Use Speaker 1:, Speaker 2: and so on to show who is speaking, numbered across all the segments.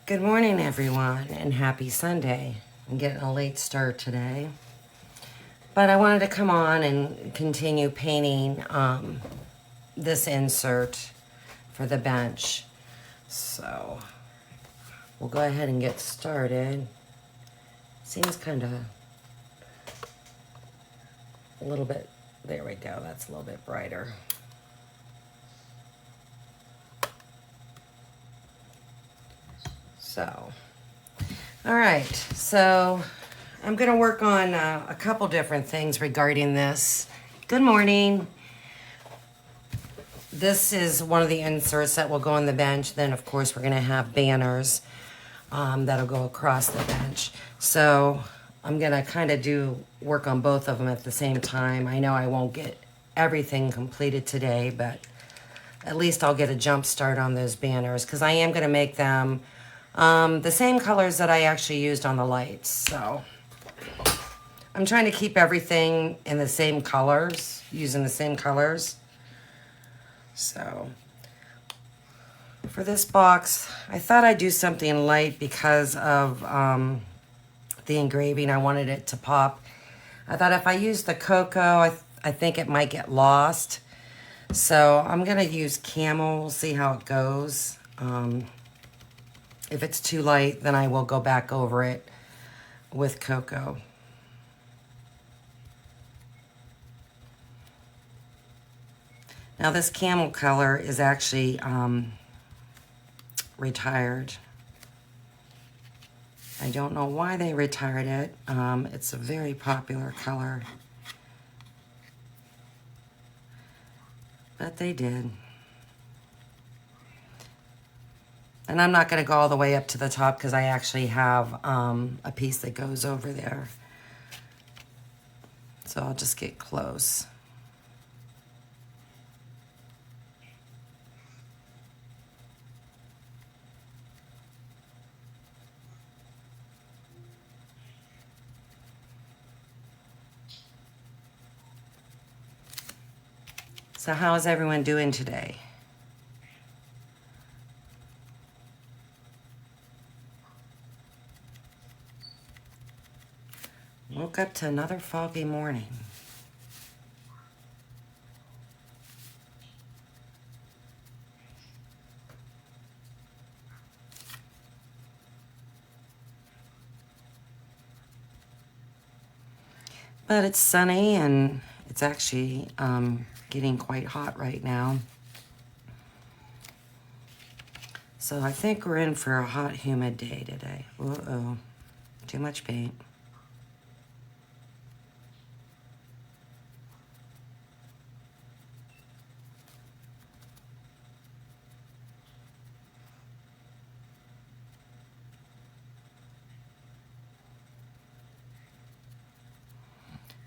Speaker 1: Good morning, everyone, and happy Sunday. I'm getting a late start today, but I wanted to come on and continue painting this insert for the bench. So we'll go ahead and get started. Seems kind of a little bit, there we go, that's a little bit brighter. So, all right, so I'm going to work on a couple different things regarding this. Good morning. This is one of the inserts that will go on the bench. Then, of course, we're going to have banners that'll go across the bench. So I'm going to kind of work on both of them at the same time. I know I won't get everything completed today, but at least I'll get a jump start on those banners because I am going to make them the same colors that I actually used on the lights. So I'm trying to keep everything in the same colors, using the same colors. So for this box, I thought I'd do something light because of the engraving. I wanted it to pop. I thought if I use the cocoa, I think it might get lost. So I'm going to use camel. We'll see how it goes. If it's too light, then I will go back over it with cocoa. Now this camel color is actually retired. I don't know why they retired it. It's a very popular color. But they did. And I'm not going to go all the way up to the top because I actually have a piece that goes over there. So I'll just get close. So how is everyone doing today? Woke up to another foggy morning. But it's sunny and it's actually getting quite hot right now. So I think we're in for a hot, humid day today. Uh-oh, too much paint.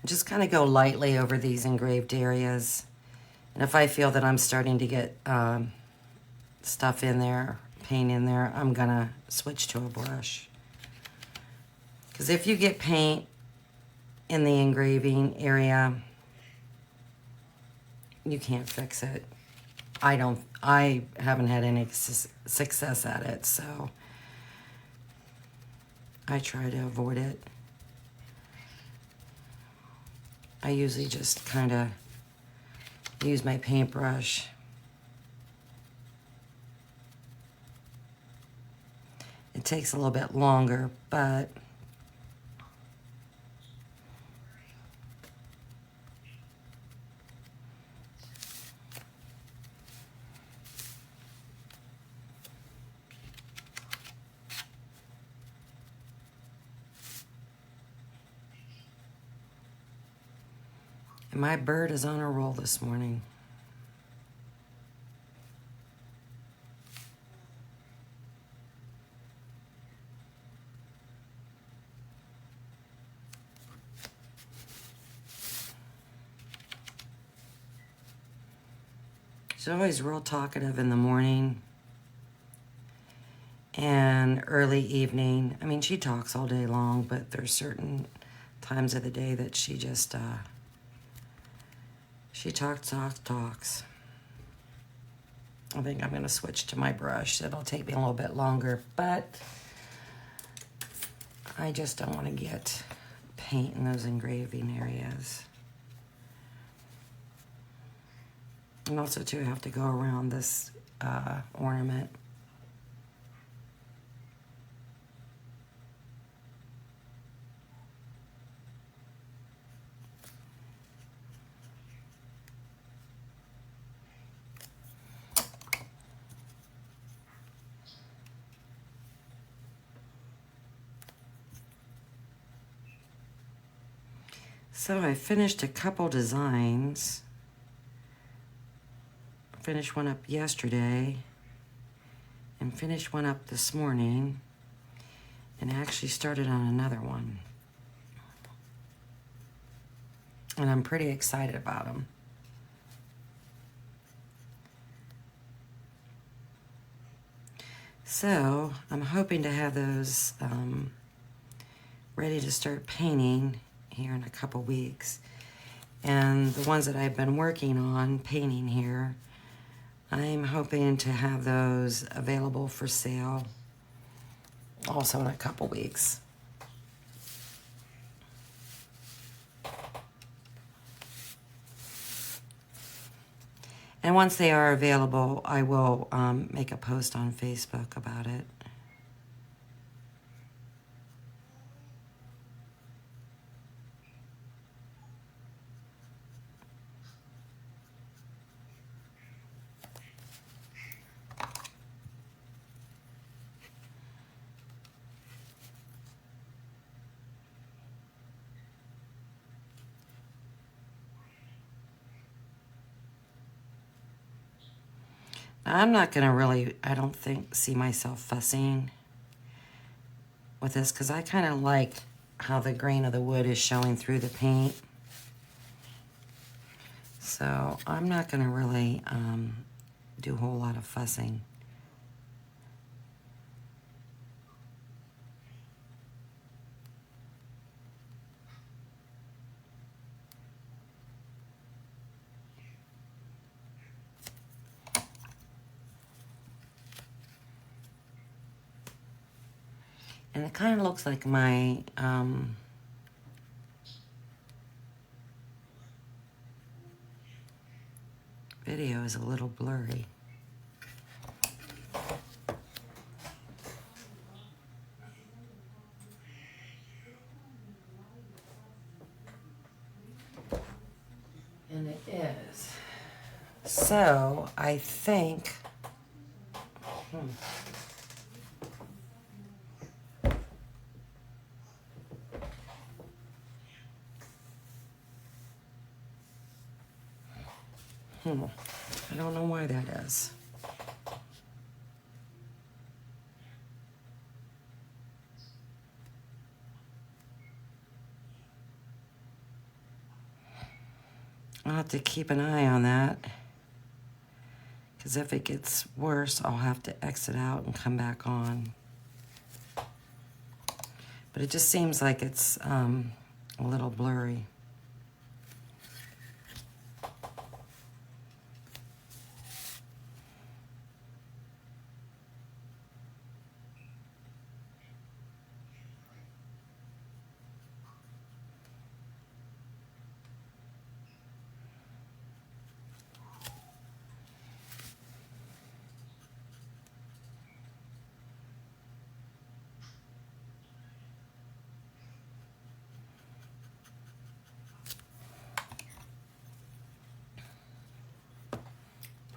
Speaker 1: Just kind of go lightly over these engraved areas. And if I feel that I'm starting to get stuff in there, paint in there, I'm gonna switch to a brush. Because if you get paint in the engraving area, you can't fix it. I haven't had any success at it, so I try to avoid it. I usually just kind of use my paintbrush. It takes a little bit longer, but my bird is on a roll this morning. She's always real talkative in the morning and early evening. I mean, she talks all day long, but there's certain times of the day that she just, she talks. I think I'm going to switch to my brush. It'll take me a little bit longer, but I just don't want to get paint in those engraving areas. And also, too, I have to go around this ornament. So I finished a couple designs. Finished one up yesterday and finished one up this morning, and actually started on another one. And I'm pretty excited about them. So I'm hoping to have those ready to start painting here in a couple weeks. And the ones that I've been working on painting here, I'm hoping to have those available for sale also in a couple weeks. And once they are available, I will make a post on Facebook about it. I'm not going to really, I don't think, see myself fussing with this because I kind of like how the grain of the wood is showing through the paint. So I'm not going to really do a whole lot of fussing. And it kind of looks like my video is a little blurry. And it is. So I think, I don't know why that is. I'll have to keep an eye on that, because if it gets worse, I'll have to exit out and come back on. But it just seems like it's a little blurry.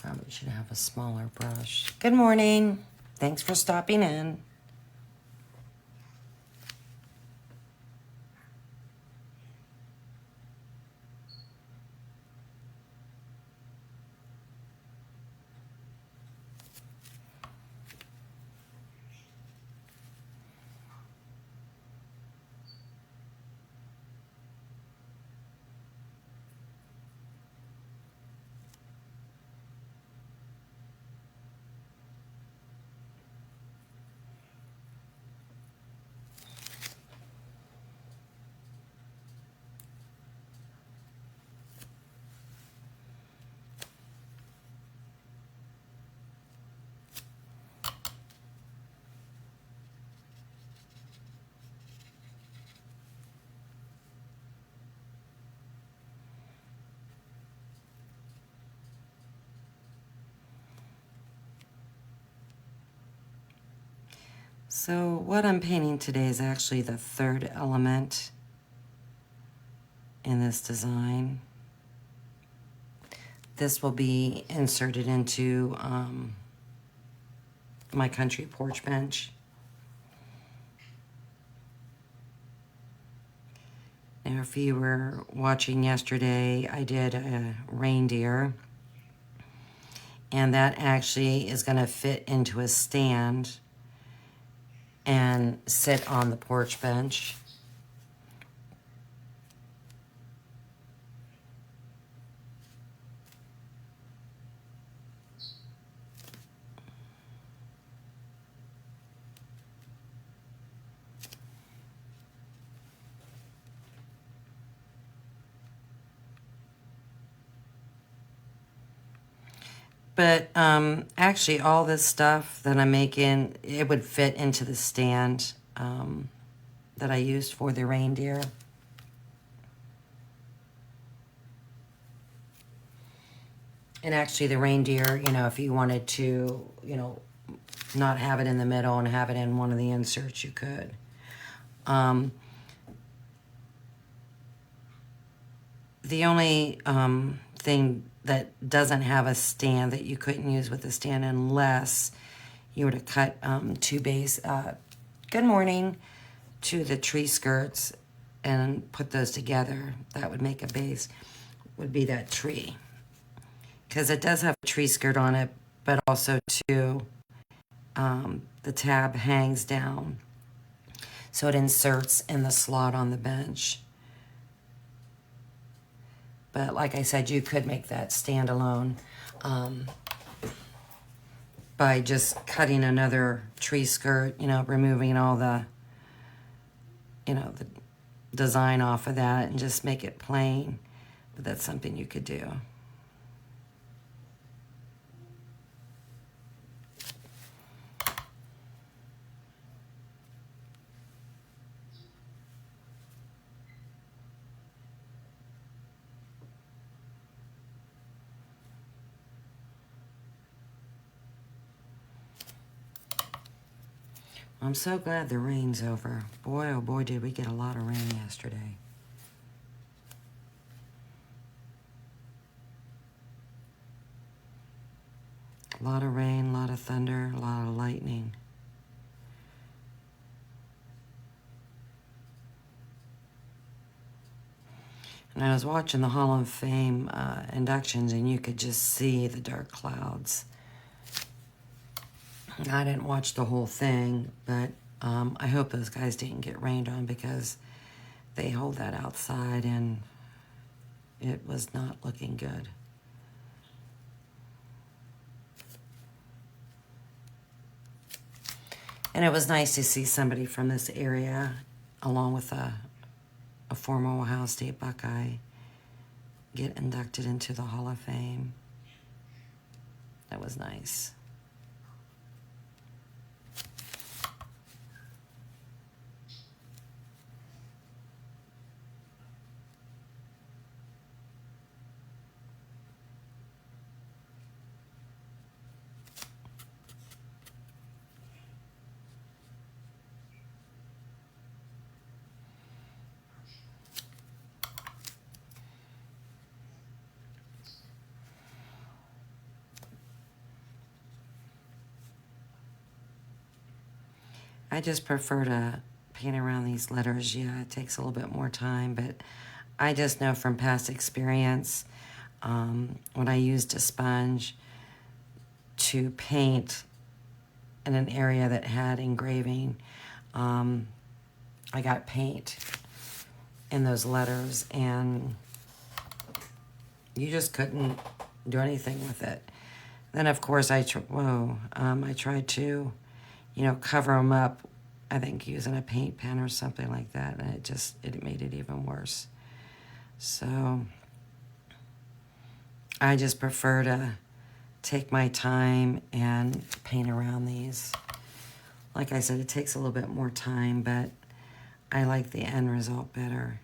Speaker 1: Probably should have a smaller brush. Good morning. Thanks for stopping in. So what I'm painting today is actually the third element in this design. This will be inserted into my country porch bench. Now, if you were watching yesterday, I did a reindeer, and that actually is going to fit into a stand and sit on the porch bench. But actually, all this stuff that I'm making, it would fit into the stand that I used for the reindeer. And actually, the reindeer, you know, if you wanted to, you know, not have it in the middle and have it in one of the inserts, you could. The only thing that doesn't have a stand that you couldn't use with a stand unless you were to cut two base, good morning, to the tree skirts and put those together, that would make a base, would be that tree. Because it does have a tree skirt on it, but also too, the tab hangs down. So it inserts in the slot on the bench. But like I said, you could make that standalone by just cutting another tree skirt, you know, removing all the, you know, the design off of that and just make it plain. But that's something you could do. I'm so glad the rain's over. Boy, oh boy, did we get a lot of rain yesterday. A lot of rain, a lot of thunder, a lot of lightning. And I was watching the Hall of Fame inductions, and you could just see the dark clouds. I didn't watch the whole thing, but I hope those guys didn't get rained on, because they hold that outside and it was not looking good. And it was nice to see somebody from this area, along with a former Ohio State Buckeye, get inducted into the Hall of Fame. That was nice. I just prefer to paint around these letters. Yeah, it takes a little bit more time, but I just know from past experience, when I used a sponge to paint in an area that had engraving, I got paint in those letters, and you just couldn't do anything with it. Then, of course, I tried to, you know, cover them up, I think using a paint pen or something like that, and it made it even worse. So I just prefer to take my time and paint around these. Like I said, it takes a little bit more time, but I like the end result better.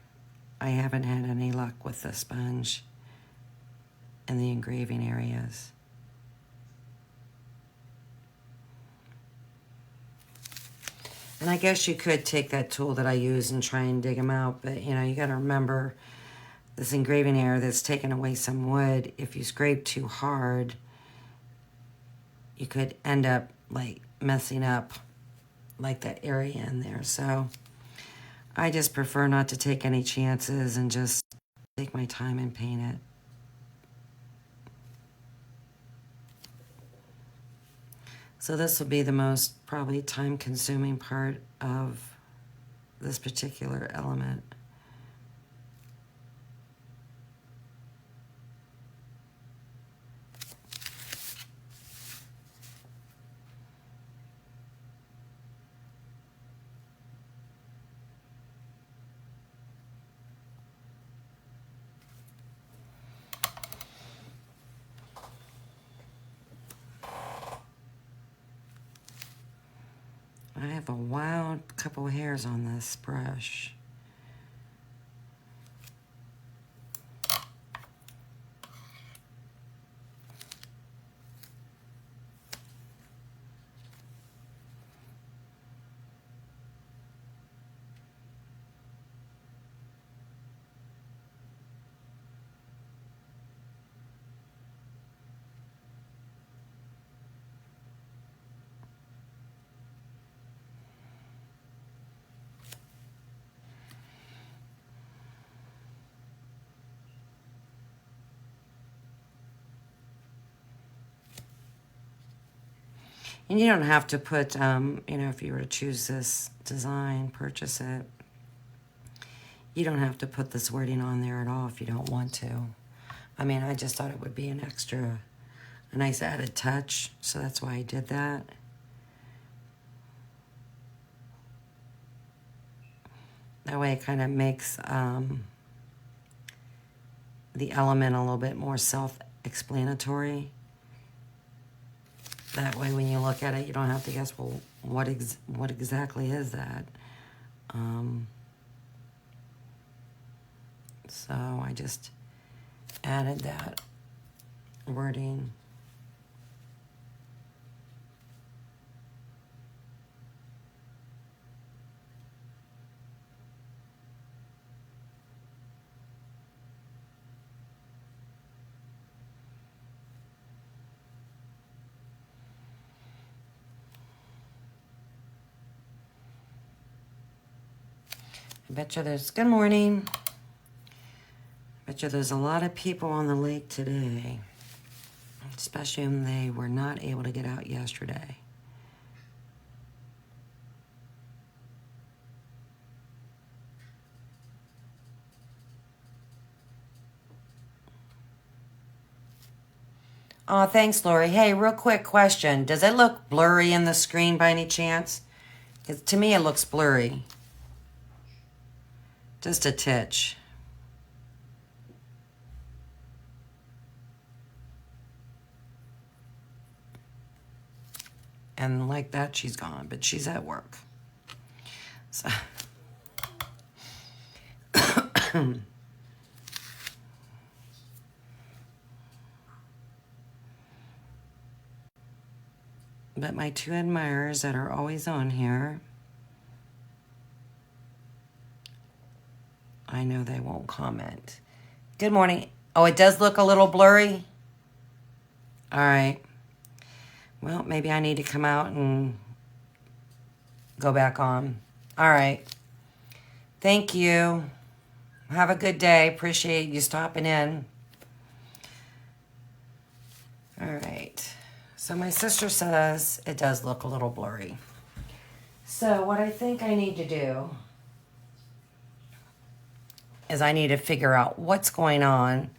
Speaker 1: I haven't had any luck with the sponge in the engraving areas. And I guess you could take that tool that I use and try and dig them out, but you know, you got to remember this engraving error that's taken away some wood. If you scrape too hard, you could end up like messing up like that area in there. So I just prefer not to take any chances and just take my time and paint it. So this will be the most probably time-consuming part of this particular element. I have a wild couple hairs on this brush. And you don't have to put, you know, if you were to choose this design, purchase it, you don't have to put this wording on there at all if you don't want to. I mean, I just thought it would be an extra, a nice added touch, so that's why I did that. That way it kind of makes the element a little bit more self-explanatory. That way when you look at it, you don't have to guess, well, what exactly is that? So I just added that wording. I bet you there's, good morning. I bet you there's a lot of people on the lake today, especially when they were not able to get out yesterday. Oh, thanks, Lori. Hey, real quick question. Does it look blurry in the screen by any chance? 'Cause to me, it looks blurry. Just a titch. And like that, she's gone, but she's at work. So. But my two admirers that are always on here, I know they won't comment. Good morning. Oh, it does look a little blurry? All right. Well, maybe I need to come out and go back on. All right. Thank you. Have a good day. Appreciate you stopping in. All right. So my sister says it does look a little blurry. So what I think I need to do is I need to figure out what's going on,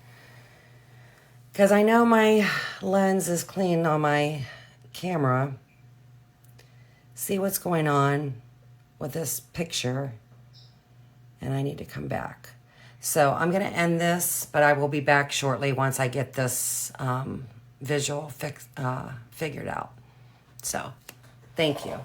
Speaker 1: because I know my lens is clean on my camera. See what's going on with this picture, and I need to come back. So I'm going to end this, but I will be back shortly once I get this visual figured out. So thank you.